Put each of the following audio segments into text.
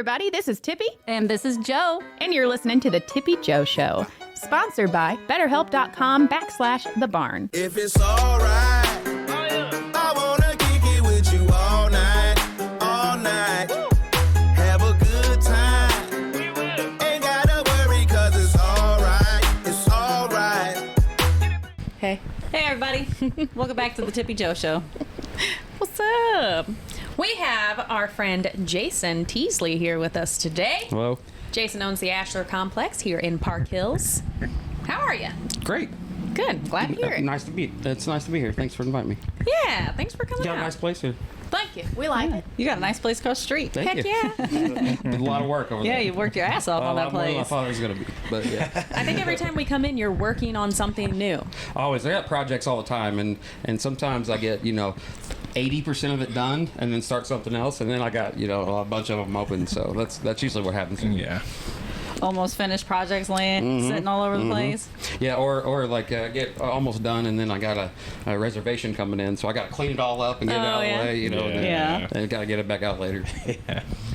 everybody. This is Tippy. And this is Joe. And you're listening to The Tippy Joe Show. Sponsored by BetterHelp.com/The Barn. If it's alright, I wanna kick it with you all night, all night. Have a good time. Ain't gotta worry, cause it's alright. Hey, everybody. Welcome back to The Tippy Joe Show. What's up? We have our friend Jason Teasley here with us today. Hello. Jason owns the Ashler Complex here in Park Hills. How are you? Great. Good. Glad to hear it. It's nice to be here. Thanks for inviting me. Yeah, thanks for coming You got out. a nice place here. Thank you. We like it. You got a nice place across the street. Thank Heck you. yeah. Did a lot of work over there. Yeah, you worked your ass off on that A lot more than I place. thought it was going to be. But yeah. I think every time we come in, you're working on something new. Always. I got projects all the time. And sometimes I get, 80% of it done and then start something else. And then I got, a bunch of them open. So that's usually what happens. Yeah. Almost finished projects laying, sitting all over the place. Yeah, or like get almost done and then I got a reservation coming in. So I got to clean it all up and get it out yeah. of the way, Yeah. And got to get it back out later.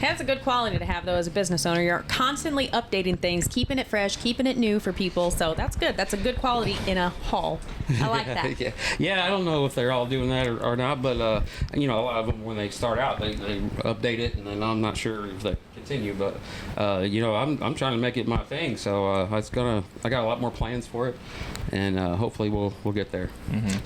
That's a good quality to have, though, as a business owner. You're constantly updating things, keeping it fresh, keeping it new for people. So that's good. That's a good quality in a hall. I like that. Yeah, I don't know if they're all doing that or not, but a lot of them when they start out, they update it, and then I'm not sure if they continue. But I'm trying to make it my thing, so I got a lot more plans for it, and hopefully we'll get there.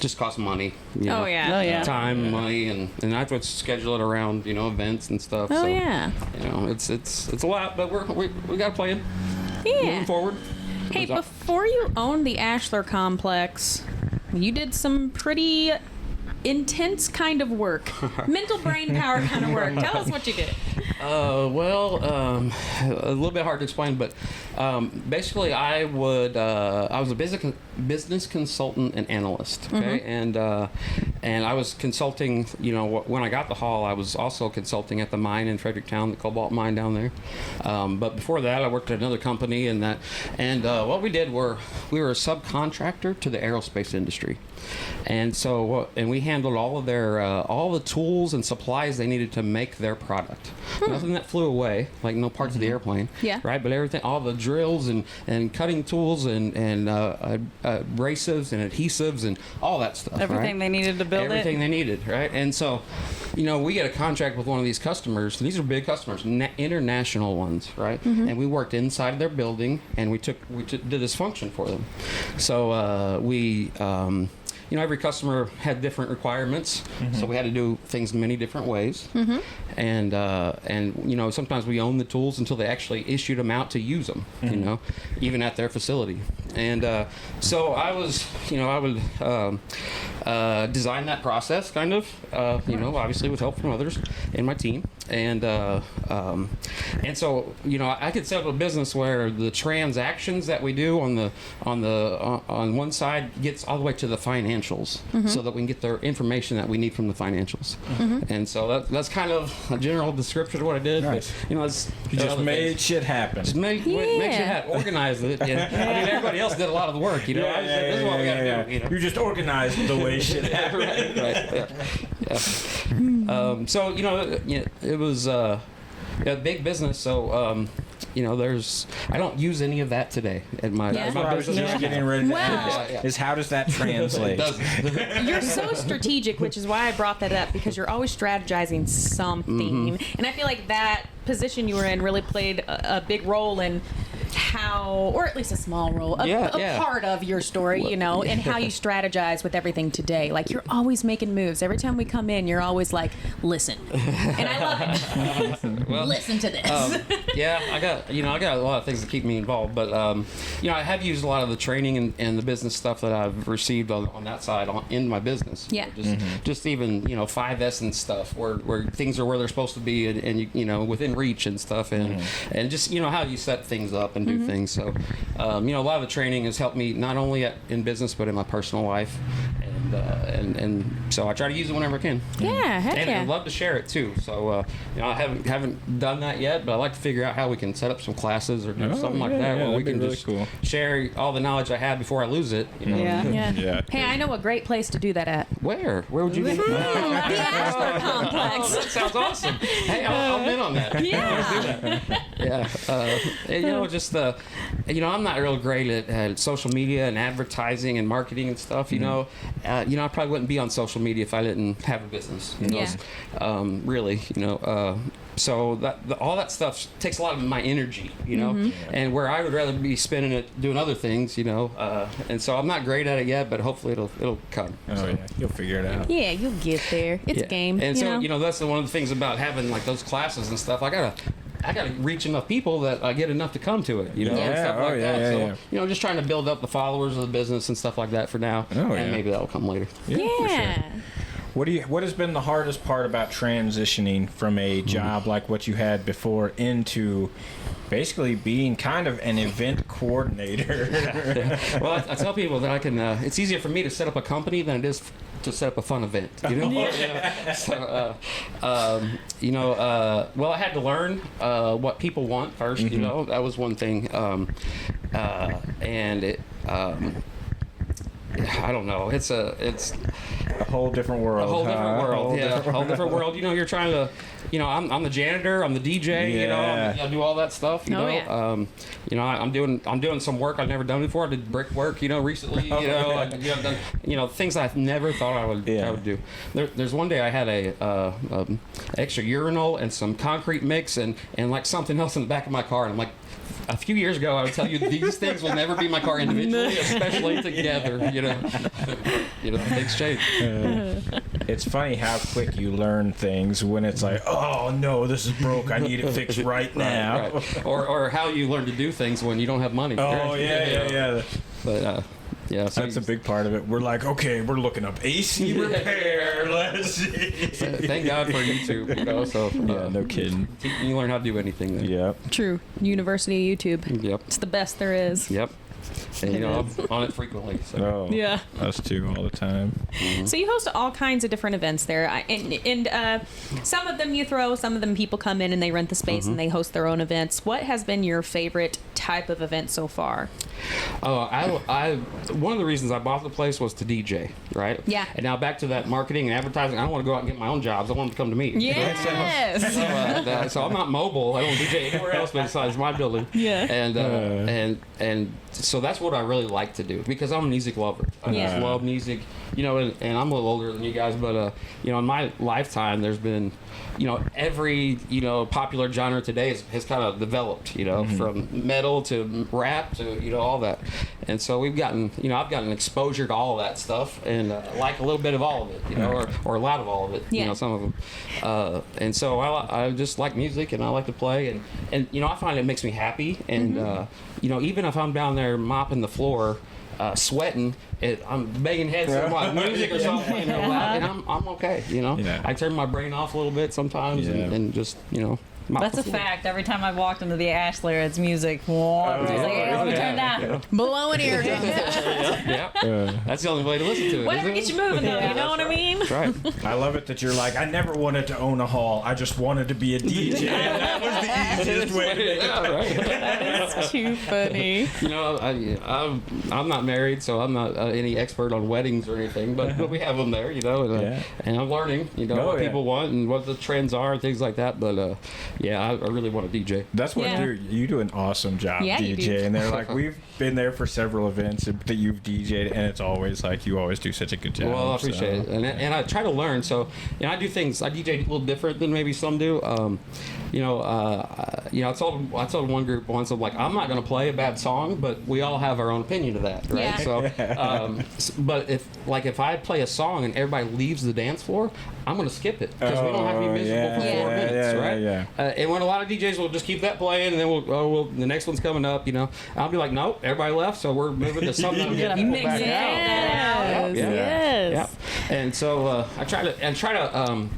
Just costs money. Oh, yeah. Oh, yeah. Time, money, and I have to schedule it around events and stuff. Oh, so, yeah. It's a lot, but we got a plan. Yeah. Moving forward. Hey, before you owned the Ashler Complex, you did some pretty intense kind of work. Mental brain power kind of work. Tell us what you did. A little bit hard to explain, but basically I was a business consultant and analyst, okay? And I was consulting, when I got the hall, I was also consulting at the mine in Fredericktown, the cobalt mine down there. But before that, I worked at another company and what we did we were a subcontractor to the aerospace industry. And so, we handled all of their, all the tools and supplies they needed to make their product. Nothing that flew away, like no parts of the airplane. Yeah. Right? But everything, all the drills and cutting tools and abrasives and adhesives and all that stuff. Everything they needed to build Everything they needed, right? And so, we get a contract with one of these customers. These are big customers, international ones, right? And we worked inside of their building, and we did this function for them. So every customer had different requirements, so we had to do things many different ways. And sometimes we owned the tools until they actually issued them out to use them, even at their facility. And so I was, I would design that process kind of, obviously with help from others in my team. And so, I could set up a business where the transactions that we do on one side gets all the way to the financials, so that we can get the information that we need from the financians. And so that's kind of a general description of what I did. Nice. But, You just made shit happen. Just make shit happen, organize it. Everybody else did a lot of the work. This is what we got to do. You just organized the way shit happened. right. So it was a big business. So I don't use any of that today at my That's what I was just getting ready to ask. Is how does that translate? You're so strategic, which is why I brought that up, because you're always strategizing something. And I feel like that position you were in really played a big role in how, or at least a small role, a part of your story, and how you strategize with everything today. Like, you're always making moves. Every time we come in, you're always like, listen. And I love it. Listen to this. I got a lot of things that keep me involved, but I have used a lot of the training and the business stuff that I've received on that side in my business. Yeah. Just even 5S and stuff where things are where they're supposed to be and within reach and stuff and just how you set things up and do things. So a lot of the training has helped me not only in business but in my personal life and So I try to use it whenever I can. Yeah, heck And yeah. I'd love to share it too. So I haven't done that yet, but I'd like to figure out how we can set up some classes or do something like that where we can really just cool. share all the knowledge I had before I lose it. You know? Yeah. Yeah. Yeah. Hey, I know a great place to do that at. Where would you? The Ashland Complex. That sounds awesome. Hey, I'm in on that. Yeah. Yeah, and, just I'm not real great at social media and advertising and marketing and stuff. You know, I probably wouldn't be on social media if I didn't have a business. You know, Yeah. really, so all that stuff takes a lot of my energy. You know, and where I would rather be spending it doing other things. And so I'm not great at it yet, but hopefully it'll come. Oh So. yeah, you'll figure it out. Yeah, you'll get there. It's a game. And you so, know? that's one of the things about having like those classes and stuff. I gotta reach enough people that I get enough to come to it, and stuff like that. So, just trying to build up the followers of the business and stuff like that for now. And maybe that'll come later. For Yeah. sure. What has been the hardest part about transitioning from a job like what you had before into basically being kind of an event coordinator? Well, I tell people that I can. It's easier for me to set up a company than it is to set up a fun event. So, well, I had to learn what people want first. That was one thing, and it. I don't know. It's a whole different world. A whole different world. Different A whole different world. You're trying to. I'm the janitor. I'm the DJ. I do all that stuff. I'm doing some work I've never done before. I did brickwork. Recently. I've done. Things I've never thought I would do. There's one day I had a extra urinal and some concrete mix and like something else in the back of my car, and I'm like. A few years ago, I would tell you these things will never be in my car individually, especially together. Things change. It's funny how quick you learn things when it's like, oh no, this is broke. I need it fixed right now. Right. Or how you learn to do things when you don't have money. Oh yeah. But so that's a big part of it. We're like, okay, we're looking up AC repair. Let's see. Thank God for YouTube. So no kidding. You learn how to do anything. Then. Yep. True. University of YouTube. Yep. It's the best there is. Yep. And I'm on it frequently. So. Oh, Yeah. Us too, all the time. So you host all kinds of different events there, and some of them you throw, some of them people come in and they rent the space and they host their own events. What has been your favorite type of event so far? I one of the reasons I bought the place was to DJ, right? Yeah. And now back to that marketing and advertising. I don't want to go out and get my own jobs. I want them to come to me. Yes. So I'm not mobile. I don't DJ anywhere else besides my building. Yeah. And so that's what I really like to do because I'm a music lover. I just love music, and I'm a little older than you guys, but in my lifetime, there's been, every popular genre today has kind of developed, from metal to rap to all that, and so we've gotten, I've gotten exposure to all of that stuff, and like a little bit of all of it, or a lot of all of it, some of them, and so I just like music and I like to play, and I find it makes me happy, and even if I'm down there mopping the floor, sweating, I'm banging heads to my music or something, and I'm okay. I turn my brain off a little bit sometimes, and just mop That's the a floor. fact. Every time I've walked into the Ashler, it's music. Let me turn down. Blowing ear. That's the only way to listen to it. Whatever gets you moving, though. You know what I mean? Right. I love it that you're like, I never wanted to own a hall. I just wanted to be a DJ. That was the easiest way to make it. Yeah, right. That's too funny. I'm not married, so I'm not any expert on weddings or anything, but we have them there, and I'm learning, what people want and what the trends are and things like that. But I really want to DJ. That's what you do an awesome job DJ. And they're like, we've been there for several events that you've DJ'd, and it's always like you always do such a good job. Well, I appreciate it, and I try to learn. So I do things. I DJ a little different than maybe some do. I told one group once, I'm like, I'm not going to play a bad song, but we all have our own opinion of that, right? Yeah. So, but if I play a song and everybody leaves the dance floor, I'm going to skip it because we don't have to be miserable for 4 minutes, right? And when a lot of DJs will just keep that playing, and then the next one's coming up, I'll be like, nope, everybody left, so we're moving to something that'll get people back out. Yes. Yeah. And so I try to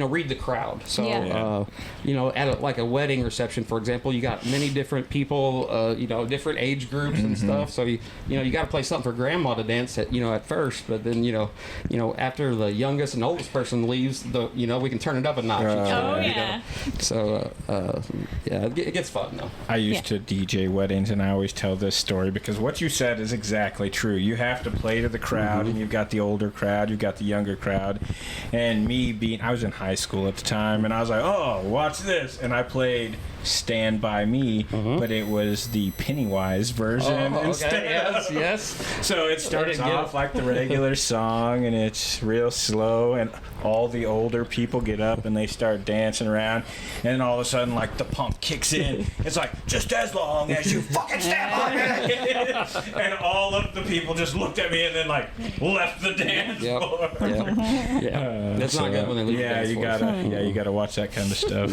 read the crowd. So, Yeah. at like a wedding reception, for example, you got many different people, different age groups and stuff. So you got to play something for grandma to dance at first, but then after the youngest and oldest person leaves, we can turn it up a notch. Oh, yeah. So it gets fun though. I used to DJ weddings, and I always tell this story because what you said is exactly true. You have to play to the crowd, and you've got the older crowd, you've got the younger crowd. And I was in high school at the time, and I was like, oh, watch this. And I played Stand By Me, but it was the Pennywise version instead. Yes. So it starts off like the regular song, and it's real slow, and all the older people get up and they start dancing around, and then all of a sudden, like, the pump kicks in. It's like, just as long as you fucking stand by me. And all of the people just looked at me and then, like, left the dance floor. That's not good when they leave the dance floor. You gotta watch that kind of stuff.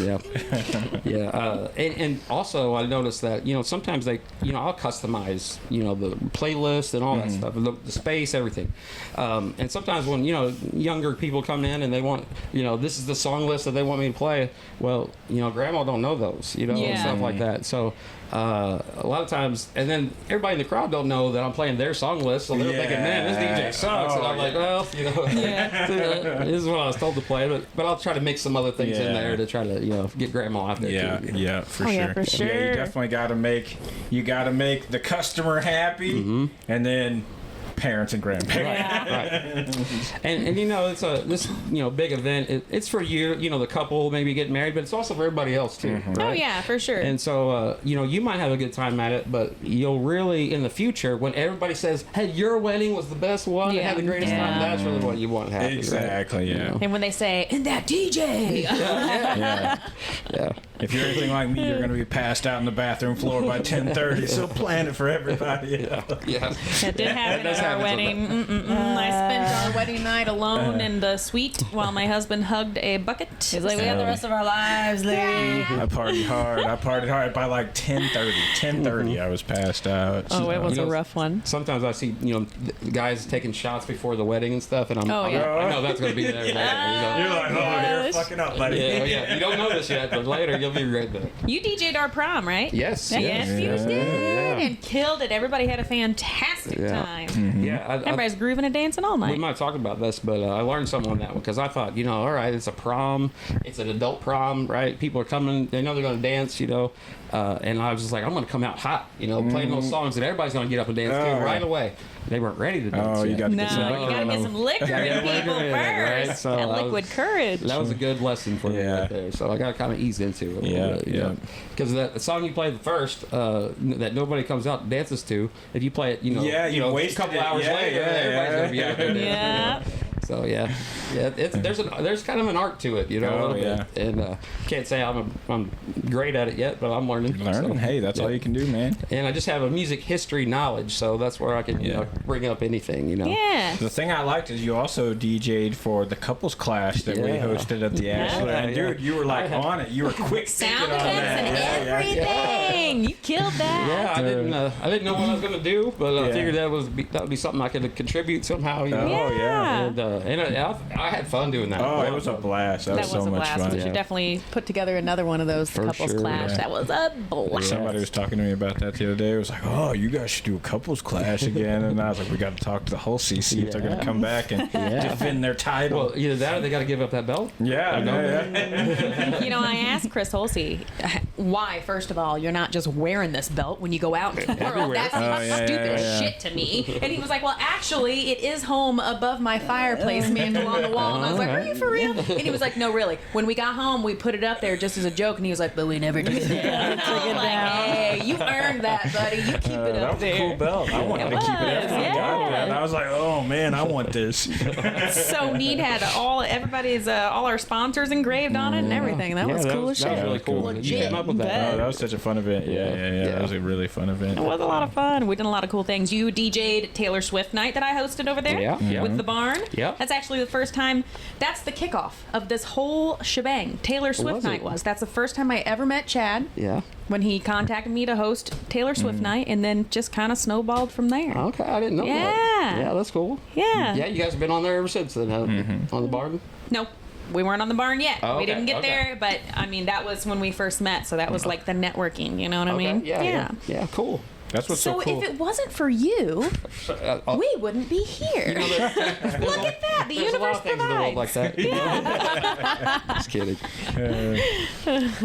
And also I noticed that sometimes I'll customize the playlist and all that stuff, the space, everything, and sometimes when younger people come in and they want this is the song list that they want me to play, well grandma don't know those and stuff like that, so a lot of times, and then everybody in the crowd don't know that I'm playing their song list, so they're thinking, man, this DJ sucks. And I'm like, well, this is what I was told to play, but I'll try to mix some other things in there to try to get grandma out there too. For sure. Yeah, for sure. Yeah, you definitely got to make the customer happy, and then parents and grandparents. Right. And it's this big event. It's for you, the couple maybe getting married, but it's also for everybody else too. Right? Oh yeah, for sure. And so you might have a good time at it, but you'll really in the future when everybody says, "Hey, your wedding was the best one, and had the greatest time," that's really what you want to happen. Exactly. Right? Yeah. And when they say, "And that DJ," yeah. If you're anything like me, you're going to be passed out on the bathroom floor by 10:30. So plan it for everybody. Yeah. That did happen at our wedding. I spent our wedding night alone in the suite while my husband hugged a bucket. He's like, we have the rest of our lives, lady. I partied hard. By like 10:30, I was passed out. Oh, it was a rough one. Sometimes I see, guys taking shots before the wedding and stuff, and I know that's going to be there later. You're like, oh, you're fucking up, buddy. Yeah. You don't know this yet, but later you'll be right back. You DJ'd our prom, right? Yes. Yes, you did. And killed it. Everybody had a fantastic time. Yeah. Everybody's grooving and dancing all night. We might talk about this, but I learned something on that one because I thought, all right, it's a prom, it's an adult prom, right? People are coming, they know they're going to dance, and I was just like, I'm going to come out hot, playing those songs, and everybody's going to get up and dance too right away. They weren't ready to dance. Oh, you got to No, get some you liquor. gotta get some liquor in people first. Right? So That liquid courage. That was a good lesson for me right there. So I got to kind of ease into it. Because the song you played first, that nobody comes out and dances to, if you play it, you a wasted couple it. hours later, everybody's going to be out there dancing. Yeah. So there's kind of an art to it, a little bit. And can't say I'm great at it yet, but I'm learning. So, Hey, that's all you can do, man. And I just have a music history knowledge, so that's where I can bring up anything, Yeah. The thing I liked is you also DJ'd for the couples clash that we hosted at the Ashland. And dude, you were like on it. You were quick thinking Sound on effects that. and everything. You killed that. Yeah, I didn't know what I was gonna do, but I figured that would be something I could contribute somehow. And I had fun doing that. Oh, it was a blast. That was so a much blast. fun. We should definitely put together another one of those couples sure, clash. yeah. That was a blast. Somebody was talking to me about that the other day. It was like, oh, you guys should do a couples clash again. And I was like, we got to talk to the whole CC if they're going to come back and defend their title. Well, either that or they got to give up that belt. I asked Chris Holsey, why, first of all, you're not just wearing this belt when you go out into the world? That seems stupid shit to me. And he was like, well, actually, it is home above my fireplace mantle on the wall. And I was like, are you for real? And he was like, no, really. When we got home, we put it up there just as a joke. And he was like, but we never did that. I was like, hey, you earned that, buddy. You keep it up there. That was a cool belt. I wanted to keep it after we got that. And I was like, oh, man, I want this. So neat. Had all our sponsors engraved on it and everything. That was cool as shit. That was really cool. You came up with that. Oh, that was such a fun event. Yeah. That was a really fun event. It was a lot of fun. We did a lot of cool things. You DJ'd Taylor Swift night that I hosted over there with the barn. Yeah. That's actually the first time. That's the kickoff of this whole shebang. Taylor Swift night was. That's the first time I ever met Chad. Yeah. When he contacted me to host Taylor Swift night, and then just kind of snowballed from there. Okay, I didn't know that. Yeah, that's cool. Yeah. Yeah, you guys have been on there ever since then, on the barn? No. we weren't on the barn yet. Oh, We okay, didn't get okay. there, but I mean, that was when we first met. So that was like the networking. You know what I Okay, mean? yeah, cool. That's what's So so cool. if it wasn't for you, we wouldn't be here. Look at that. The There's a lot universe of things in the world like provides. that. Just kidding.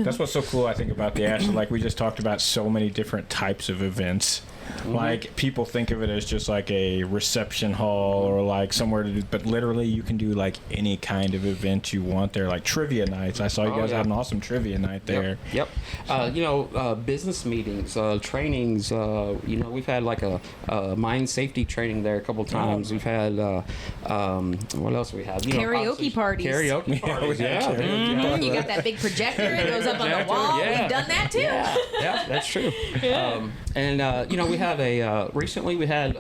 That's what's so cool, I think, about the Ashland. Like, we just talked about so many different types of events. Like, people think of it as just like a reception hall or like somewhere to do, but literally you can do like any kind of event you want there, like trivia nights. I saw you Oh, guys yeah. had an awesome trivia night there. Yep. Business meetings, trainings. We've had like a mine safety training there a couple times. We've had what else we had? Karaoke obviously- parties. Karaoke parties. we had Yeah. karaoke. You got that big projector. It goes up on the Projector, wall. yeah. We've done that too. Yeah, that's true. We had a recently we had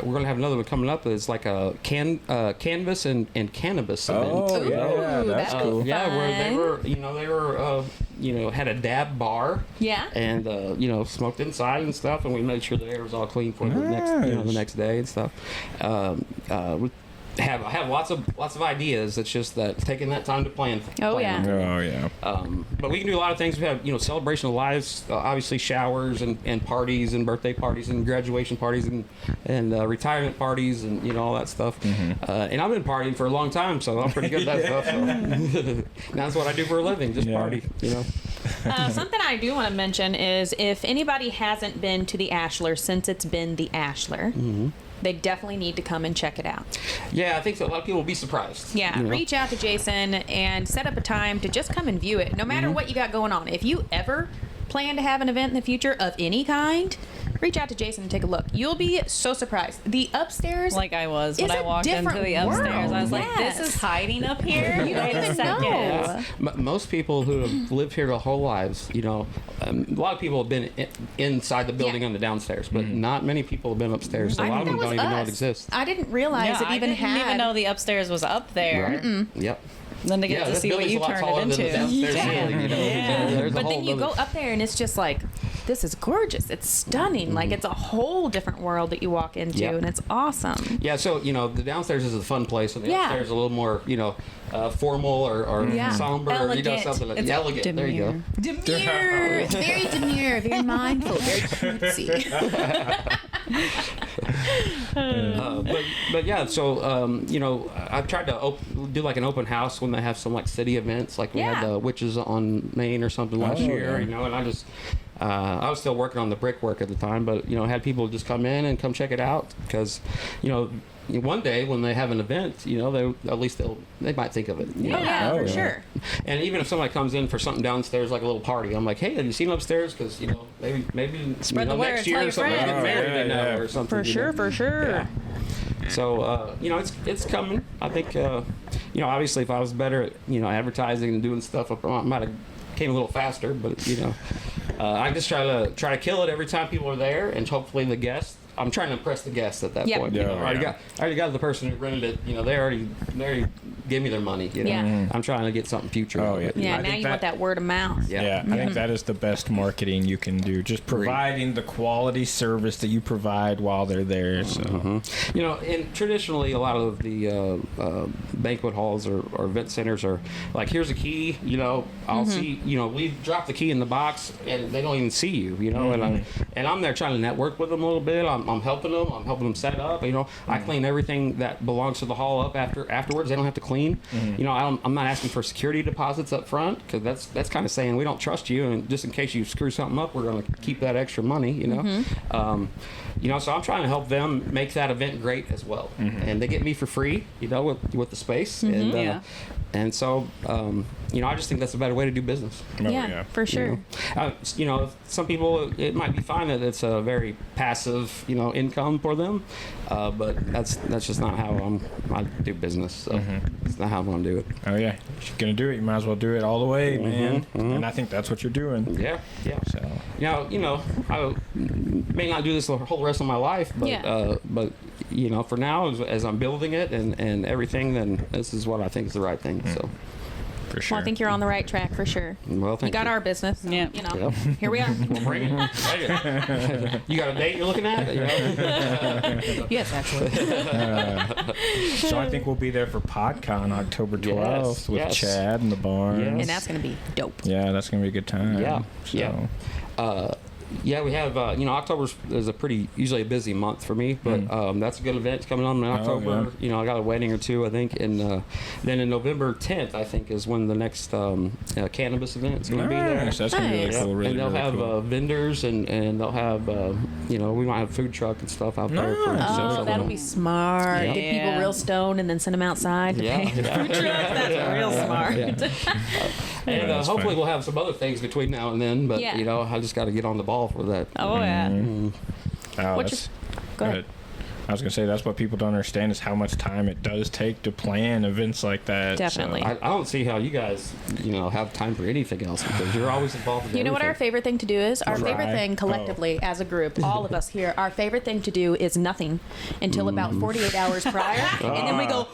we're gonna have another one coming up. It's like a canvas and cannabis event. Oh, Ooh, yeah, that's that'd be cool. Yeah, where they fun. were had a dab bar. Yeah. And smoked inside and stuff, and we made sure the air was all clean for the Nice. next day and stuff. We have lots of ideas. It's just that taking that time to plan. Oh, plan. Oh, yeah. But we can do a lot of things. We have celebration of lives, obviously showers and parties and birthday parties and graduation parties and retirement parties and all that stuff. And I've been partying for a long time, so I'm pretty good at that stuff. So. That's what I do for a living, just Yeah. party. Something I do want to mention is if anybody hasn't been to the Ashlar since it's been the Ashlar, they definitely need to come and check it out. Yeah, I think so. A lot of people will be surprised. Yeah, you know? reach out to Jason and set up a time to just come and view it, no matter what you got going on. If you ever plan to have an event in the future of any kind, reach out to Jason and take a look. You'll be so surprised. The upstairs, Like I was when It's I a walked into different the upstairs. world. I was like, Yes. this is hiding up here? You don't Wait a even second. know. Most people who have lived here their whole lives, a lot of people have been inside the building Yeah. on the downstairs, but not many people have been upstairs. So a I lot think of them that don't was even know us. it exists. I didn't realize Yeah, it I even didn't had. even know the upstairs was up there. Right? Yep. Then to get Yeah, to this see what building's you a lot turned taller it than the into. downstairs Yeah. ceiling, Yeah. There's a But whole then you other- go up there and it's just like, this is gorgeous. It's stunning. Like it's a whole different world that you walk into, Yeah. and it's awesome. Yeah, so the downstairs is a fun place, and the Yeah. upstairs is a little more, formal or Yeah. somber, Elegant. something like It's elegant. There you go. Demure. It's very demure, very mindful, very cutesy. But yeah, so I've tried to do like an open house when they have some like city events, like we had Yeah. the Witches on Main or something last Oh, year, yeah. and I just. I was still working on the brickwork at the time, but had people just come in and come check it out because, one day when they have an event, they might think of it. Oh yeah, Oh, for yeah. sure. And even if somebody comes in for something downstairs, like a little party, I'm like, hey, have you seen upstairs? Because maybe Spread the word, next tell year your or something, friends. get married, Yeah, they know, yeah. or something. For sure, for sure. Yeah. So it's coming. I think obviously if I was better at advertising and doing stuff, I might have came a little faster. But I just try to kill it every time people are there, and hopefully the guests. I'm trying to impress the guests at that Yep. point. Yeah, I already got the person who rented it. They already gave me their money. Yeah. I'm trying to get something future. Oh, out of yeah. it. Yeah, I now think you want that word of mouth. Yeah, I think that is the best marketing you can do. Just providing the quality service that you provide while they're there. So. And traditionally, a lot of the banquet halls or event centers are like, here's a key. I'll see. We drop the key in the box, and they don't even see you. And I'm there trying to network with them a little bit. I'm helping them. I'm helping them set up. I clean everything that belongs to the hall up afterwards. They don't have to clean. I'm not asking for security deposits up front because that's kind of saying we don't trust you, and just in case you screw something up, we're going to keep that extra money. So I'm trying to help them make that event great as well, and they get me for free. With the space, and Yeah. and so I just think that's a better way to do business. Oh, Yeah, for sure. Some people, it might be fine that it's a very passive, income for them, but that's just not how I do business. So it's not how I'm going to do it. Oh yeah, if you're gonna do it, you might as well do it all the way, man. And I think that's what you're doing. Yeah, yeah. So I may not do this the whole rest of my life, but Yeah. for now, as I'm building it and everything, then this is what I think is the right thing. So. For sure. Well, I think you're on the right track for sure. Well, You thank got you. our business. So, Yeah. You know, Yep. here we are. Bring it. Bring it. You got a date you're looking at? You know? Yes, actually. So I think we'll be there for PodCon October 12th with yes. Chad in the barn. Yes. And that's going to be dope. Yeah, that's gonna be a good time. Yeah, So, yeah. Yeah, we have, October is usually a busy month for me, but that's a good event coming on in October. yeah. I got a wedding or two, I think, and then in November 10th, I think, is when the next cannabis event is going to be there. Nice. That's gonna be really Nice. cool. Really, and they'll really have cool. vendors and they'll have, we might have food truck and stuff out there. For Nice. so- Oh, so that'll we'll- be smart. Yeah. Get people Yeah. real stoned and then send them outside to Yeah, pay yeah. food truck. That's real smart. Yeah. And that's hopefully fun. we'll have some other things between now and then, but, Yeah. I just got to get on the ball for that. Oh yeah. Oh, What's that's Go ahead. good. I was gonna say that's what people don't understand is how much time it does take to plan events like that. so- Definitely. I don't see how you guys, have time for anything else because you're always involved in You know what our everything. favorite thing to do is? Our Try. favorite thing collectively as a group, all of us here, our favorite thing to do is nothing until about 48 hours prior. And then we go,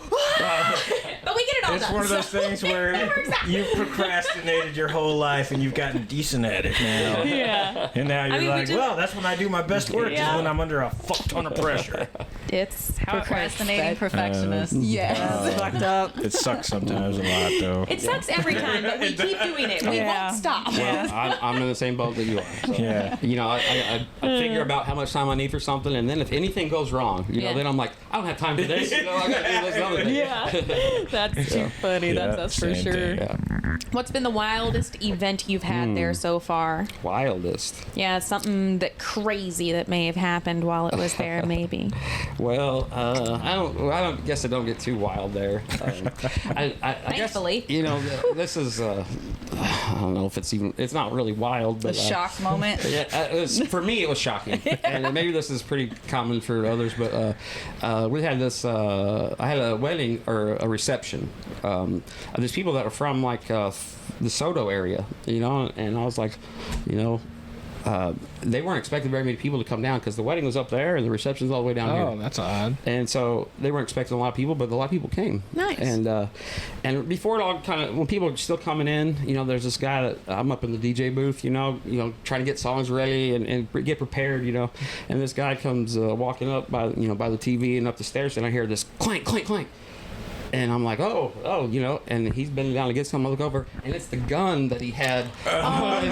but we get it all It's done. one of those so- things where you've procrastinated your whole life and you've gotten decent at it now. Yeah. And now you're mean, we like, just- well, that's when I do my best work Yeah. is when I'm under a fuck ton of pressure. It's how it works. Procrastinating perfectionist. Yes. Fucked up. It sucks sometimes a lot though. It sucks every time, but we keep doing it. We Yeah. won't stop. I'm in the same boat that you are. So, Yeah. I figure about how much time I need for something, and then if anything goes wrong, Yeah. then I'm like, I don't have time for this. I got to do this other thing. Yeah. That's too funny. Yeah, That's for same sure. thing. Yeah. What's been the wildest event you've had there so far? Wildest. Yeah, something that crazy that may have happened while it was there, maybe. Well, I don't guess I don't get too wild there. I guess, Thankfully. this is, I don't know if it's not really wild, The but. shock moment. Yeah, for me, it was shocking, and maybe this is pretty common for others. But we had this. I had a wedding or a reception. There's people that are from like the Soto area, and I was like, they weren't expecting very many people to come down because the wedding was up there and the reception's all the way down here. Oh, that's odd. And so they weren't expecting a lot of people, but a lot of people came. Nice. And before it all when people are still coming in, there's this guy that I'm up in the DJ booth, trying to get songs ready and get prepared, and this guy comes walking up by the TV and up the stairs, and I hear this clank, clank, clank. And I'm like, and he's bending down to get something. I look over, and it's the gun that he had on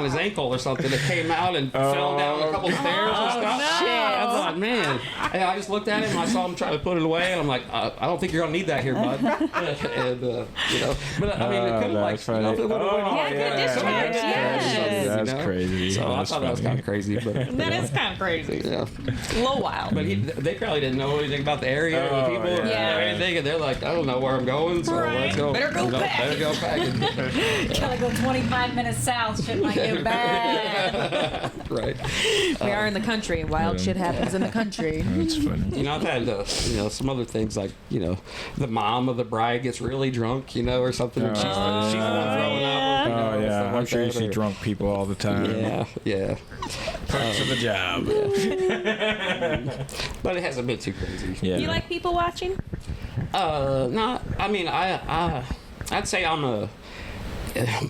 his ankle or something that came out and fell down a couple stairs and stuff. I thought, man. And I just looked at him, and I saw him try to put it away, and I'm like, I don't think you're gonna need that here, bud. And but I mean, it could that's funny. if it would have went on. Yeah, it could've discharged, yes. That's crazy. So I That's thought that was funny. kind of crazy, but That is kind of crazy. yeah. A little wild. But they probably didn't know anything about the area or the people or yeah. anything, and they're like, I don't know where I'm going, so Right. let's go. Better go back. Better go back. Gotta go 25 minutes south. Shit might get bad. Right. We are in the country. Wild shit happens in the country. That's funny. I've had some other things like the mom of the bride gets really drunk, or something. And she's the one throwing up. Oh yeah, stuff I'm like sure you that, see or- drunk people all the time. Yeah. Perks of the job. But it hasn't been too crazy. Yeah. Do you like people watching? No, I mean, I'd say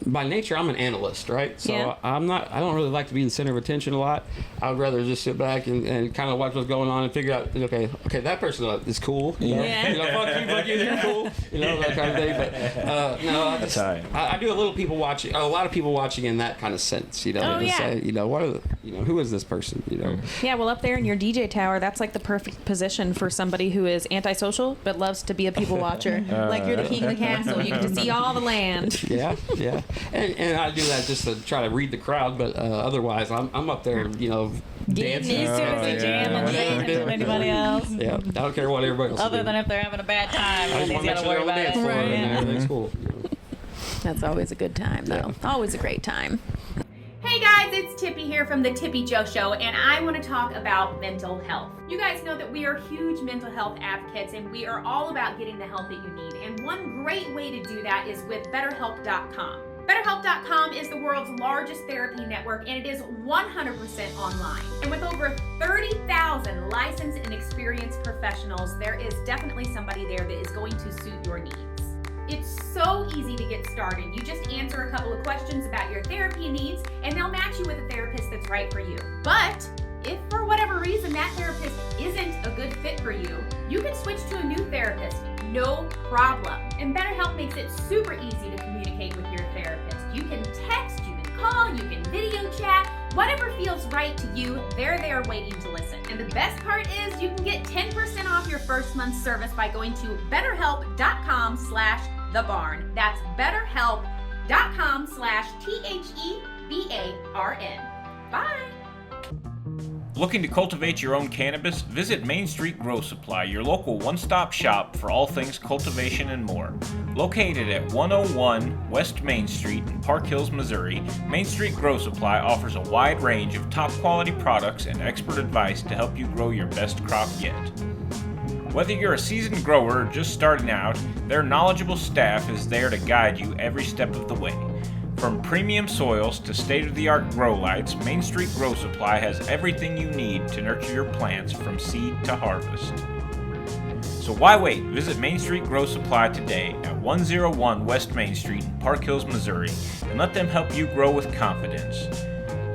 by nature, I'm an analyst, right? So Yeah. I don't really like to be the center of attention a lot. I'd rather just sit back and kind of watch what's going on and figure out, okay, that person is cool. Yeah. Fuck you, you're cool. That kind of thing. But no, That's right. I do a lot of people watching in that kind of sense. Oh, to yeah. say, what are who is this person? Yeah, well, up there in your DJ tower, that's like the perfect position for somebody who is antisocial but loves to be a people watcher. Like you're the king of the castle. You get to see all the land. Yeah. And I do that just to try to read the crowd, but otherwise, I'm up there, dancing. As soon as they jam and whatever they we're do doing. anybody else. Yeah, I don't care what everybody else is Other doing. than if they're having a bad time, I then just he's want to make got to sure worry they're on the about dance it. floor and Yeah. everything's cool. That's always a good time, though. Always a great time. Hey guys, it's Tippy here from the Tippy Joe Show, and I want to talk about mental health. You guys know that we are huge mental health advocates, and we are all about getting the help that you need. And one great way to do that is with BetterHelp.com. BetterHelp.com is the world's largest therapy network, and it is 100% online. And with over 30,000 licensed and experienced professionals, there is definitely somebody there that is going to suit your needs. It's so easy to get started. You just answer a couple of questions about your therapy needs, and they'll match you with a therapist that's right for you. But if for whatever reason that therapist isn't a good fit for you, you can switch to a new therapist, no problem. And BetterHelp makes it super easy to communicate with your therapist. You can text, you can call, you can video chat, whatever feels right to you, they're there waiting to listen. And the best part is you can get 10% off your first month's service by going to betterhelp.com/thebarn. That's betterhelp.com/THEBARN. Bye. Looking to cultivate your own cannabis? Visit Main Street Grow Supply, your local one-stop shop for all things cultivation and more. Located at 101 West Main Street in Park Hills, Missouri, Main Street Grow Supply offers a wide range of top-quality products and expert advice to help you grow your best crop yet. Whether you're a seasoned grower or just starting out, their knowledgeable staff is there to guide you every step of the way. From premium soils to state-of-the-art grow lights, Main Street Grow Supply has everything you need to nurture your plants from seed to harvest. So why wait? Visit Main Street Grow Supply today at 101 West Main Street in Park Hills, Missouri, and let them help you grow with confidence.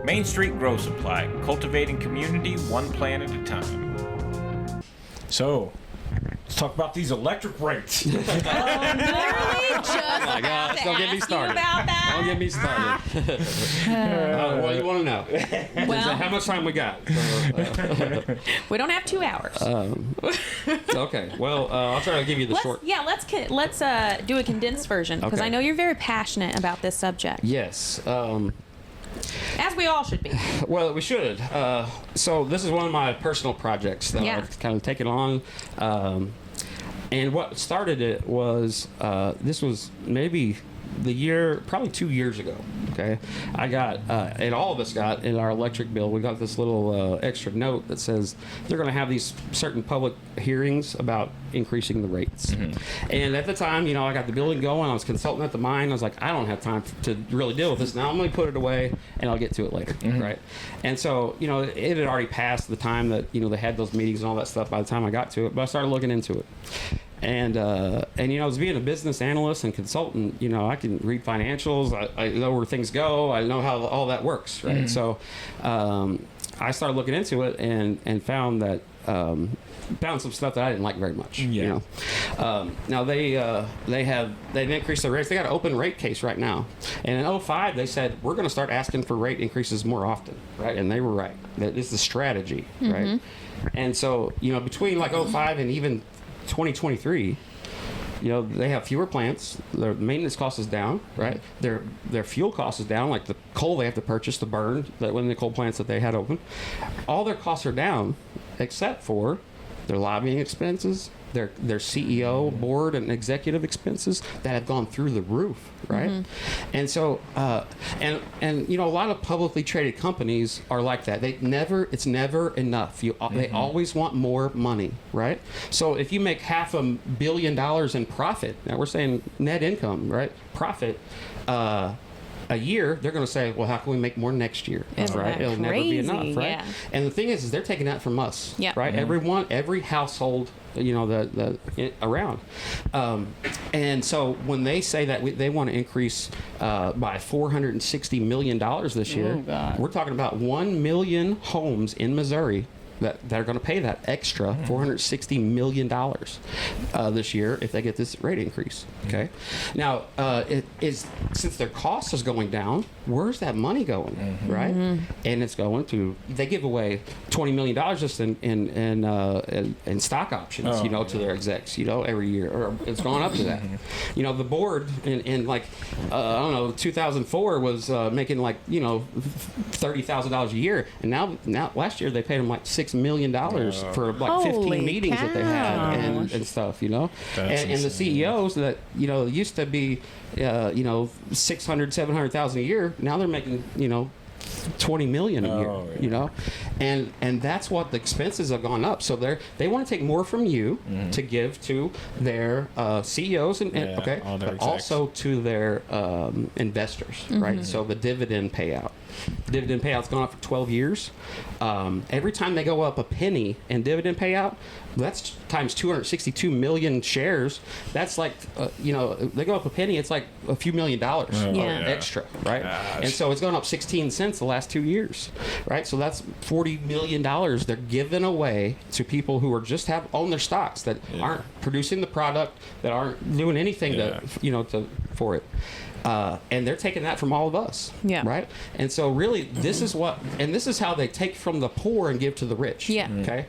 Main Street Grow Supply, cultivating community one plant at a time. So, let's talk about these electric rates. Literally just Oh my gosh, don't get me started. about that. Don't get me started. What do you want to know? Well, How much time we got? we don't have 2 hours. Okay, well, I'll try to give you the short. Let's do a condensed version because Okay. I know you're very passionate about this subject, Yes. as we all should be. Well, we should. So this is one of my personal projects that Yeah. I've kind of taken on. And what started it was, this was maybe probably 2 years ago. Okay. I got, and all of us got in our electric bill, we got this little extra note that says they're going to have these certain public hearings about increasing the rates. And at the time, I got the building going. I was consulting at the mine. I was like, I don't have time to really deal with this now. I'm going to put it away and I'll get to it later. Right. And so, it had already passed the time that, they had those meetings and all that stuff by the time I got to it, but I started looking into it. And as being a business analyst and consultant, I can read financials. I know where things go. I know how all that works, right? So I started looking into it and found that found some stuff that I didn't like very much. Yeah. Now they've increased their rates. They got an open rate case right now. And in 2005, they said we're going to start asking for rate increases more often, right? And they were right. That is the strategy, right? And so between like 2005 and even 2023, they have fewer plants. Their maintenance cost is down, right? Their fuel cost is down, like the coal they have to purchase to burn, that when the coal plants that they had open. All their costs are down, except for their lobbying expenses, their CEO, board, and executive expenses that have gone through the roof, right? And so, and a lot of publicly traded companies are like that. It's never enough. They always want more money, right? So if you make $500 million in profit, now we're saying net income, right? Profit. A year, they're going to say, well, how can we make more next year? Isn't Right? that It'll never be enough, crazy? right? Yeah. And the thing is they're taking that from us, Yep. right? Every household, around. And so when they say that they want to increase by $460 million this year, God. we're talking about 1 million homes in Missouri that are going to pay that extra $460 million this year if they get this rate increase. Okay. Now, since their cost is going down, where's that money going, right? And it's going to, they give away $20 million just in stock options, to their execs, every year, or it's gone up to that. The board in like, 2004 was making like, $30,000 a year, and now last year they paid them like $6 million for like 15 Holy meetings that they had cow. and stuff, and the insane. CEOs that used to be 700,000 a year, now they're making 20 million a year, and that's what the expenses have gone up. So they want to take more from you to give to their CEOs and all their but execs. also to their investors, right? So the dividend payout. dividend payout's gone up for 12 years. Every time they go up a penny in dividend payout, that's times 262 million shares. That's like, they go up a penny, it's like a few $1 million extra, right? Gosh. And so it's gone up 16 cents the last 2 years, right? So that's $40 million they're giving away to people who are just own their stocks that aren't producing the product, that aren't doing anything for it. And they're taking that from all of us, right? And so really, this is how they take from the poor and give to the rich. Yeah. Okay.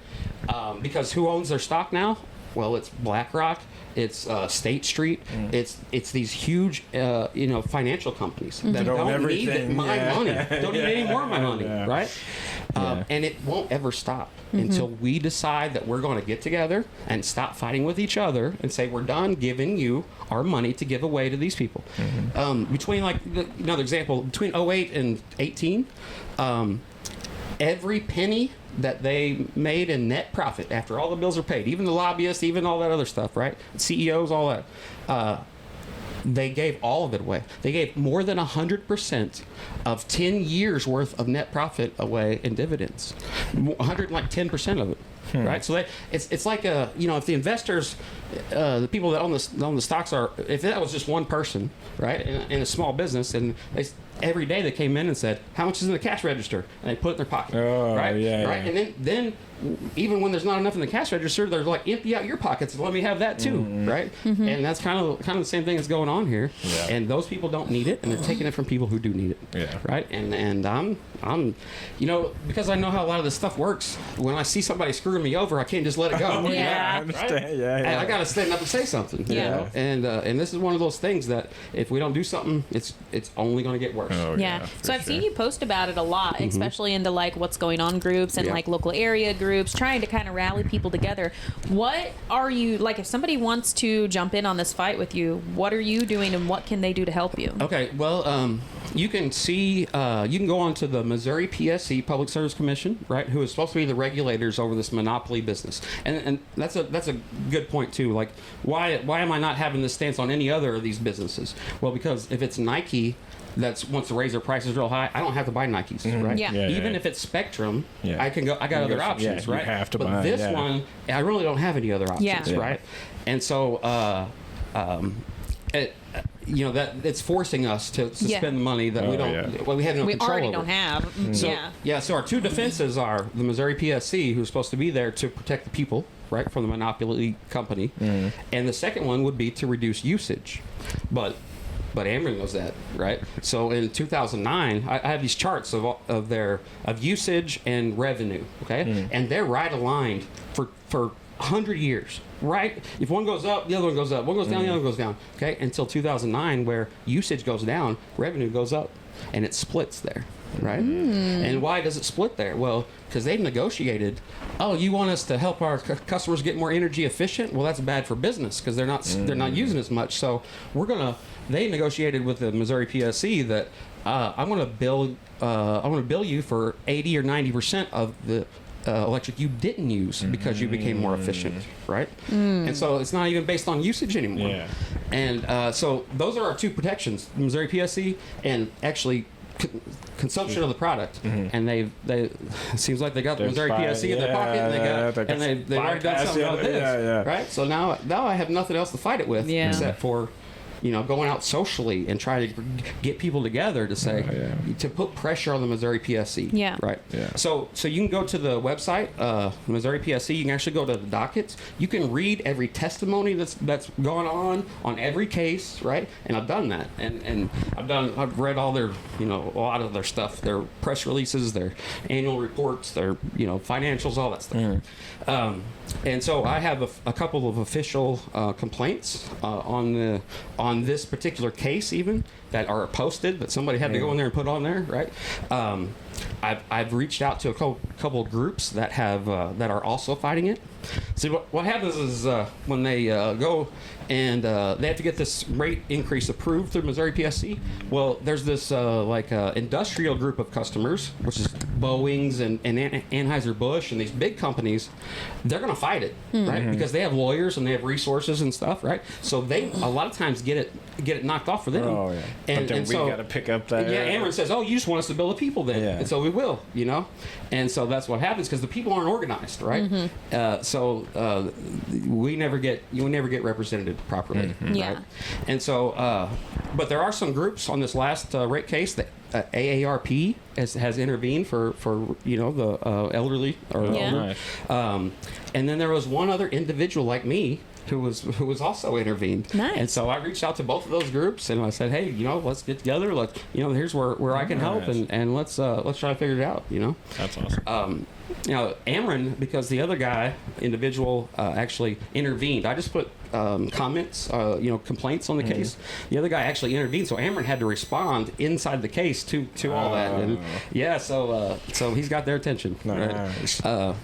Because who owns their stock now? Well, it's BlackRock, it's State Street, it's these huge financial companies that don't need my money, don't need any more of my money, right? And it won't ever stop until we decide that we're going to get together and stop fighting with each other and say we're done giving you our money to give away to these people. Between another example, between 08 and 18, every penny that they made in net profit after all the bills are paid, even the lobbyists, even all that other stuff, right? CEOs, all that. They gave all of it away. They gave more than 100% of 10 years worth of net profit away in dividends. 10% of it. Right, so it's like if the investors, the people that own the stocks if that was just one person, right, in a small business, and every day they came in and said, how much is in the cash register, and they put it in their pocket, right, and then even when there's not enough in the cash register, they're like, empty out your pockets and let me have that too, right, and that's kind of the same thing that's going on here, and those people don't need it, and they're taking it from people who do need it, right, and I'm because I know how a lot of this stuff works. When I see somebody screwing me over, I can't just let it go. Yeah. I understand. Right? Yeah. And I got to stand up and say something. You know? And this is one of those things that if we don't do something, it's only going to get worse. Oh, Yeah. So I've seen you post about it a lot, especially into what's going on groups and local area groups, trying to kind of rally people together. What are you if somebody wants to jump in on this fight with you? What are you doing, and what can they do to help you? Okay. Well, you can see you can go on to the Missouri PSC Public Service Commission, right, who is supposed to be the regulators over this monopoly business, and that's a good point too. Like, why am I not having this stance on any other of these businesses? Well, because if it's Nike that wants to raise their prices real high, I don't have to buy Nikes, right? Yeah. Even if it's Spectrum, I can go. I got other options, right? You have to but buy. This one, I really don't have any other options, right? And so, that it's forcing us to spend the money that we don't. Well, we have no control already over. don't have. So our two defenses are the Missouri PSC, who's supposed to be there to protect the people, right, from the monopoly company, and the second one would be to reduce usage, but Ameren knows that, right? So in 2009, I have these charts of usage and revenue, okay, and they're right aligned for 100 years, right? If one goes up, the other one goes up. One goes down, the other one goes down. Okay, until 2009, where usage goes down, revenue goes up, and it splits there, right? And why does it split there? Well, because they've negotiated. Oh, you want us to help our customers get more energy efficient? Well, that's bad for business because they're not using as much. So they negotiated with the Missouri PSC that I'm going to bill you for 80 or 90% of the electric you didn't use because you became more efficient, right? And so it's not even based on usage anymore. Yeah. And so those are our two protections: Missouri PSC and actually consumption of the product. And they it seems like they got the Missouri PSC in their pocket, and they've already done something about this, right? So now I have nothing else to fight it with except for going out socially and try to get people together to say, to put pressure on the Missouri PSC. Yeah. Right. Yeah. So you can go to the website, Missouri PSC. You can actually go to the dockets. You can read every testimony that's gone on every case, right? And I've done that, and I've read all their, a lot of their stuff, their press releases, their annual reports, their, financials, all that stuff. And so I have a couple of official complaints on this particular case, even that are posted, but somebody had to go in there and put on there, right? I've reached out to a couple of groups that have that are also fighting it, See, what happens is when they go and they have to get this rate increase approved through Missouri PSC. Well, there's this industrial group of customers, which is Boeing's and Anheuser-Busch and these big companies. They're going to fight it, right? Because they have lawyers and they have resources and stuff, right? So they a lot of times get it knocked off for them. Oh yeah. And, but then and we so, got to pick up that. yeah, Ameren says, "Oh, you just want us to bill the people then," Yeah. and so we will, And so that's what happens because the people aren't organized, right? We never get represented properly, Yeah. right? And so, but there are some groups on this last rate case that AARP has intervened for the elderly or Yeah. older. And then there was one other individual like me who was also intervened. Nice. And so I reached out to both of those groups and I said, hey, let's get together. Here's where I can help Nice. and let's try to figure it out. That's awesome. Ameren, because the other individual actually intervened. I just put comments, complaints on the case. The other guy actually intervened, so Ameren had to respond inside the case to all that. And yeah, so he's got their attention. Nice. Right?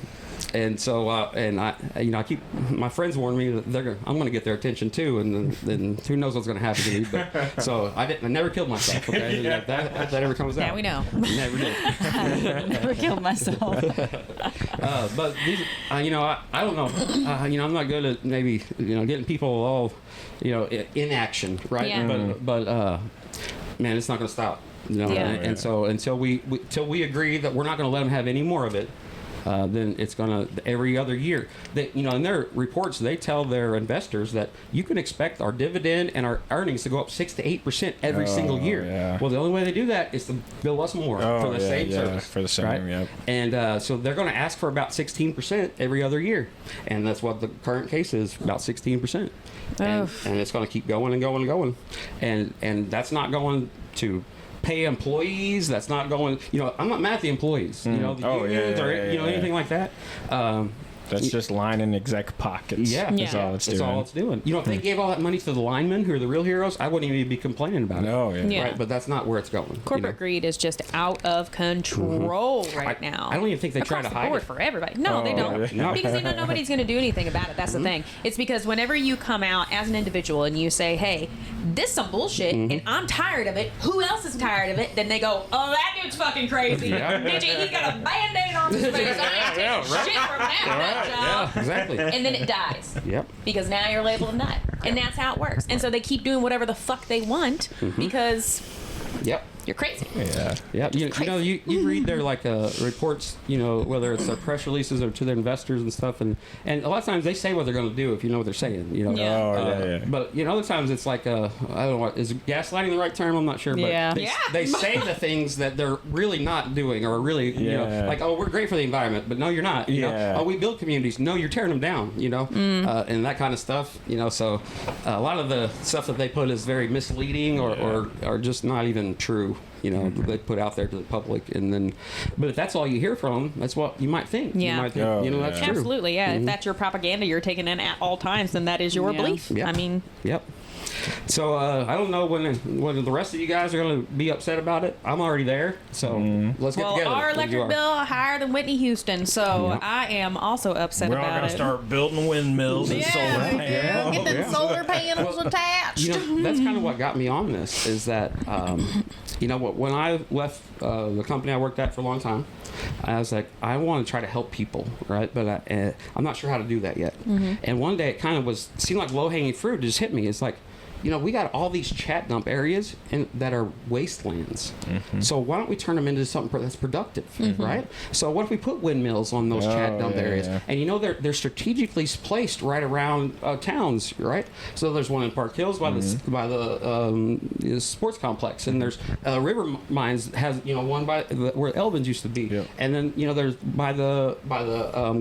And so, I keep my friends warn me that I'm going to get their attention too, and then who knows what's going to happen to me. But so I never killed myself. Okay, if that ever comes out. Yeah, we know. Never did. Never killed myself. But these, I don't know. I'm not good at maybe getting people all in action, right? Yeah. But man, it's not going to stop. Yeah. And so until we agree that we're not going to let them have any more of it. Then it's going to every other year. In their reports, they tell their investors that you can expect our dividend and our earnings to go up 6 to 8% every single year. Yeah. Well, the only way they do that is to bill us more for the same service. For the same, right? yep. And so they're going to ask for about 16% every other year, and that's what the current case is, about 16%. And it's going to keep going and going and going, and that's not going to pay employees. That's not going. I'm not mad at the employees. The unions or anything like that. That's just lining exec pockets. Yeah. That's all it's doing. That's all it's doing. If they gave all that money to the linemen, who are the real heroes, I wouldn't even be complaining about it. No, yeah. Yeah. Right, but that's not where it's going. Corporate greed is just out of control right now. I don't even think they try to Across the hide board it. for everybody. No, they don't. really? No. Because nobody's going to do anything about it. That's the thing. It's because whenever you come out as an individual and you say, hey, this is some bullshit and I'm tired of it, who else is tired of it? Then they go, oh, that dude's fucking crazy. Bitch, he's got a Band-Aid on his face. I ain't taking shit from that job. Exactly. And then it dies. Yep. Because now you're labeled a nut. And that's how it works. And so they keep doing whatever the fuck they want because Yep. you're crazy. Yeah. Yeah, you read their reports, whether it's their press releases or to their investors and stuff, and a lot of times they say what they're going to do if you know what they're saying, Yeah. Oh, yeah. But other times it's like I don't know what is gaslighting the right term? I'm not sure, but Yeah. they say the things that they're really not doing, or really like, oh, we're great for the environment, but no, you're not. Yeah. Oh, we build communities. No, you're tearing them down. And that kind of stuff. So a lot of the stuff that they put is very misleading or just not even true. They put out there to the public, but if that's all you hear from them, that's what you might think. Yeah. You might think, Oh, that's yeah. true. Absolutely, yeah. If that's your propaganda you're taking in at all times, then that is your belief. Yep. I mean, Yep. So I don't know when the rest of you guys are going to be upset about it. I'm already there, so let's get well, together. our when you electric are. bill higher than Whitney Houston, so Yep. I am also upset We're all about going it. to start building windmills and solar panels. Get them solar panels attached. That's kind of what got me on this. Is that when I left the company I worked at for a long time, I was like, I want to try to help people, right? But I'm not sure how to do that yet. And one day it kind of seemed like low-hanging fruit. It just hit me. It's like, we got all these chat dump areas that are wastelands. So why don't we turn them into something that's productive, right? So what if we put windmills on those chat dump areas? yeah. And they're strategically placed right around towns, right? So there's one in Park Hills by the sports complex, and there's River Mines has one by where Elvin's used to be, Yep. and then there's by the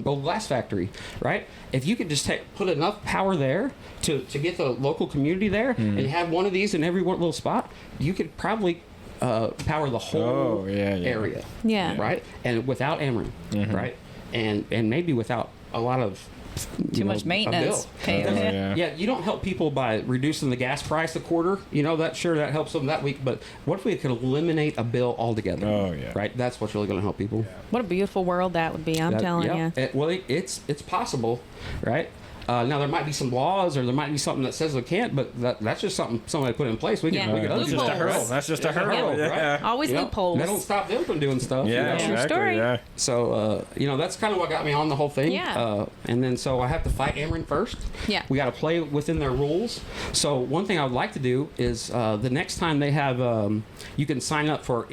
Gold Glass Factory, right? If you could just put enough power there to get the local community there, and have one of these in every little spot, you could probably power the whole area. Yeah. Right? And without Ameren, right? And maybe without a lot of Too much maintenance. Pay Oh, yeah. Yeah, you don't help people by reducing the gas price a quarter. You know, that helps them that week. But what if we could eliminate a bill altogether? Oh, yeah. Right? That's what's really going to help people. What a beautiful world that would be. I'm telling you. It's possible, right? Now there might be some laws, or there might be something that says we can't, but that's just something somebody put in place. We can, Yeah. we can That's just a Loopholes. hurdle. That's just a It's a hurdle. hurdle, Yeah. right? Always You know, loopholes. That don't stop them from doing stuff. you Yeah, know? exactly. story. Yeah. So, that's kind of what got me on the whole thing. Yeah. And then so I have to fight Ameren first. Yeah. We got to play within their rules. So one thing I would like to do is the next time they have, you can sign up for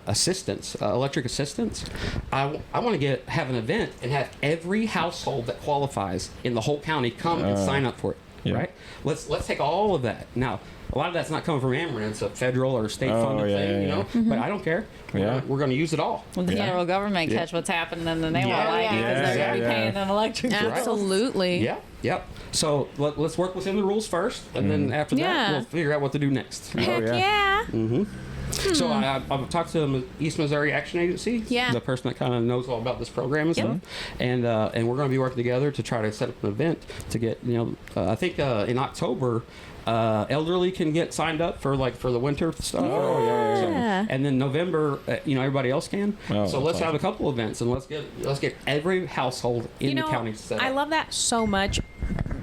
assistance, electric assistance. I want to have an event and have every household that qualifies in the whole county come and sign up for it. yeah. Right? Let's take all of that. Now, a lot of that's not coming from Ameren. It's a federal or state funded yeah, thing, yeah, you know. yeah. But I don't care. Yeah. We're going to use it all. When the Yeah. federal government Yeah. catch what's happening, and then they Yeah. won't like it because Yeah, they're going to be yeah. paying an electric bill. Absolutely. Yeah, yep. So let's work within the rules first, and then after that, Yeah. we'll figure out what to do next. Heck yeah. yeah. So I've talked to the East Missouri Action Agency, Yeah. the person that kind of knows all about this program and stuff, and we're going to be working together to try to set up an event to get, I think in October. Elderly can get signed up for the winter stuff. Oh, yeah. And then November, everybody else can. Oh, so let's that's have a couple events, and let's get every household in the county set up. I love that so much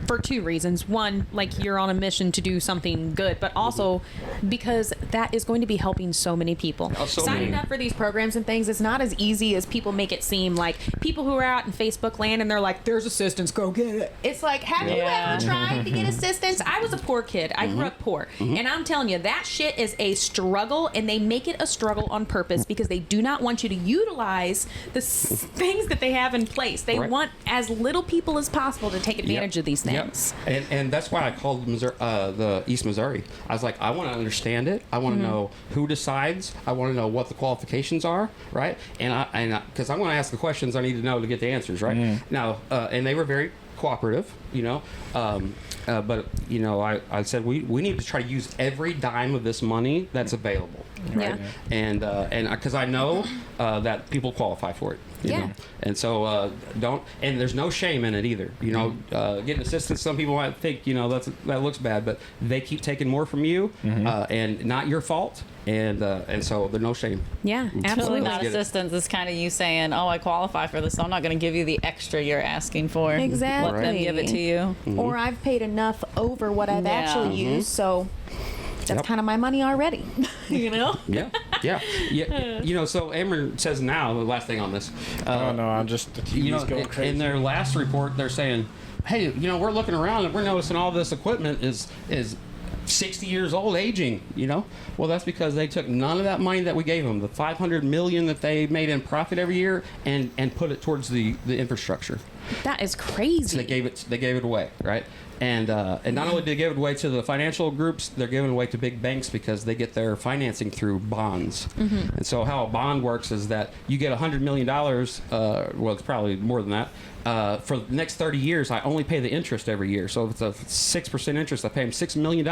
for two reasons. One, like you're on a mission to do something good, but also because that is going to be helping so many people. Oh, so Signing many. up for these programs and things is not as easy as people make it seem. Like people who are out in Facebook land and they're like, there's assistance, go get it. It's like, have you Yeah. ever tried to get assistance? I was a poor kid. I grew up poor. And I'm telling you, that shit is a struggle, and they make it a struggle on purpose because they do not want you to utilize the things that they have in place. They Right. want as little people as possible to take advantage of these things. Yep. And that's why I called the East Missouri. I was like, I want to understand it. I want to know who decides. I want to know what the qualifications are, right? And because I want to ask the questions I need to know to get the answers, right? Now, and they were very cooperative, but I said we need to try to use every dime of this money that's available, right? And because I know that people qualify for it. you Yeah. know? And so and there's no shame in it either. Getting assistance, some people might think, that looks bad, but they keep taking more from you, and not your fault. And so there's no shame. Yeah, Totally absolutely. not Get it. assistance. It's kind of you saying, "Oh, I qualify for this, so I'm not going to give you the extra you're asking for." Exactly. Let them give it to you. Or I've paid enough over what I've Yeah. actually used, so that's Yep. kind of my money already. Yeah, yeah. So Ameren says now, the last thing on this. Oh no, I'm just the TV's going crazy. In their last report, they're saying, hey, we're looking around and we're noticing all this equipment is 60 years old, aging. Well, that's because they took none of that money that we gave them, the $500 million that they made in profit every year, and put it towards the infrastructure. That is crazy. So they gave it away, right? And not only did they give it away to the financial groups, they're giving it away to big banks because they get their financing through bonds. And so how a bond works is that you get $100 million. Well, it's probably more than that. For the next 30 years, I only pay the interest every year. So if it's a 6% interest, I pay them $6 million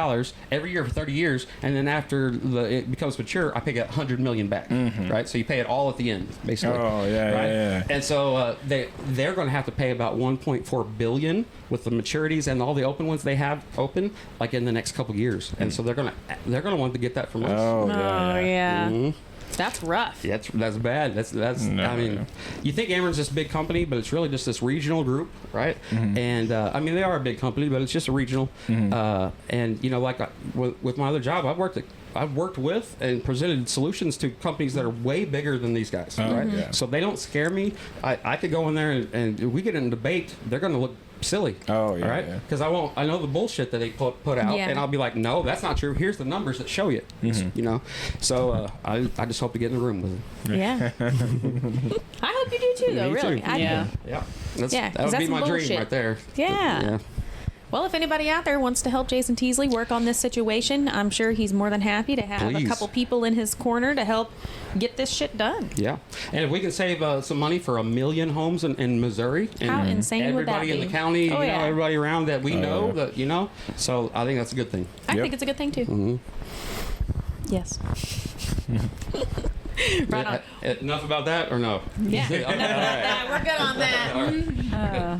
every year for 30 years, and then after it becomes mature, I pay $100 million back. Right? So you pay it all at the end, basically. Oh, yeah, right? yeah. And so they're going to have to pay about $1.4 billion with the maturities and all the open ones they have open, like in the next couple years. And so they're going to want to get that from us. Oh, Oh, yeah. yeah. That's rough. Yeah, that's bad. That's. No, I mean, no. you think Ameren's this big company, but it's really just this regional group, right? And they are a big company, but it's just a regional. And with my other job, I've worked with and presented solutions to companies that are way bigger than these guys, right? yeah. So they don't scare me. I could go in there and if we get in a debate, they're going to look silly. Oh, yeah, all right? yeah. Because I know the bullshit that they put out, Yeah. and I'll be like, no, that's not true. Here's the numbers that show you. So I just hope to get in the room with them. Yeah. I hope you do too, though, Me really. too. I do. Yeah. Yeah, Yeah, that 'cause would that's be some my dream bullshit. right there. Yeah. Well, if anybody out there wants to help Jason Teasley work on this situation, I'm sure he's more than happy to have Please. a couple people in his corner to help get this shit done. Yeah, and if we can save some money for 1 million homes in Missouri, and How insane would that everybody in be? the county, Oh, yeah. everybody around that we know, that so I think that's a good thing. I Yep. think it's a good thing, too. Yes. Right on. Enough about that, or no? Yeah. We're good on that.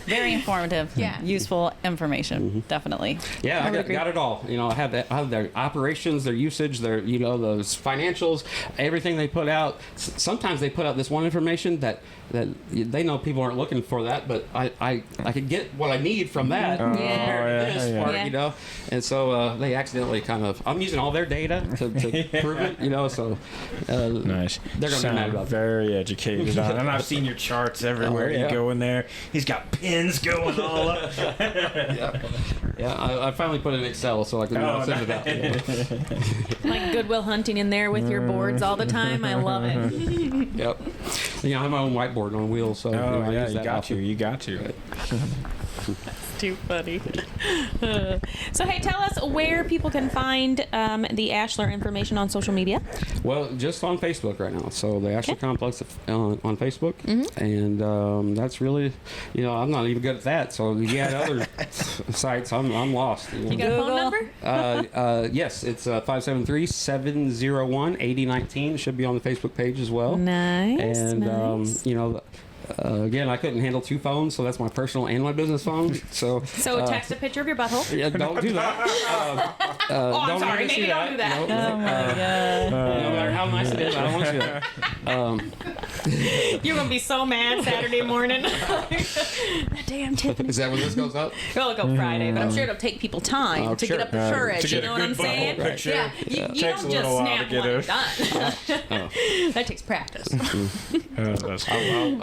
Very informative. Yeah. Useful information. Definitely. Yeah, I got it all. You know, I have their operations, their usage, their, you know, those financials, everything they put out. Sometimes they put out this one information that they know people aren't looking for that, but I could get what I need from that compared to this part, you know. And so they accidentally I'm using all their data to prove it, you know. So Nice. they're gonna be mad about that. Very educated on it. And I've seen your charts everywhere. yeah. You go in there. He's got pins going all up. Yeah, I finally put it in Excel so I can send it out. Yeah. Like Goodwill Hunting in there with your boards all the time. I love it. Yep. You know, I have my own whiteboard on wheels, so Oh, I yeah, use you that got often. to. You got to. Too funny. So, hey, tell us where people can find the Ashler information on social media. Well, just on Facebook right now. So the Ashler Complex on Facebook, and that's really, you know, I'm not even good at that. So you got other sites, I'm lost. You know? You got a phone number? Yes, it's 573-701-8019. Should be on the Facebook page as well. Nice. And nice. you know. Again, I couldn't handle two phones, so that's my personal and my business phone. So text a picture of your butthole. yeah, don't do that. I'm sorry, even see maybe don't do that. No, Oh my god. no matter how nice it is, I don't want to see that. You're gonna be so mad Saturday morning. Damn Tiffany. Is that when this goes up? It'll go Friday, but I'm sure it'll take people time to sure. get up the courage. To You get know a what I'm good saying? butthole picture. Yeah, you Takes don't a just little while to snap get one and done. That takes practice. I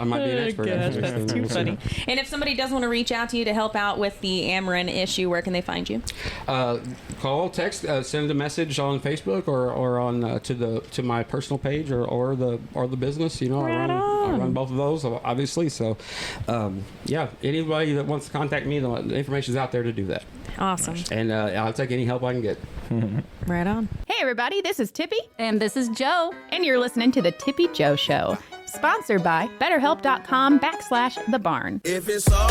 might be an expert. Gosh, actually, that's so too we'll see. funny. And if somebody does want to reach out to you to help out with the Ameren issue, where can they find you? Call, text, send a message on Facebook or on to my personal page or the business. You know, Right I on. run both of those, obviously. So, yeah, anybody that wants to contact me, the information's out there to do that. Awesome. And I'll take any help I can get. Right on. Hey, everybody, this is Tippy, And this is Joe. and you're listening to The Tippy Joe Show, sponsored by BetterHelp.com/thebarn. If it's all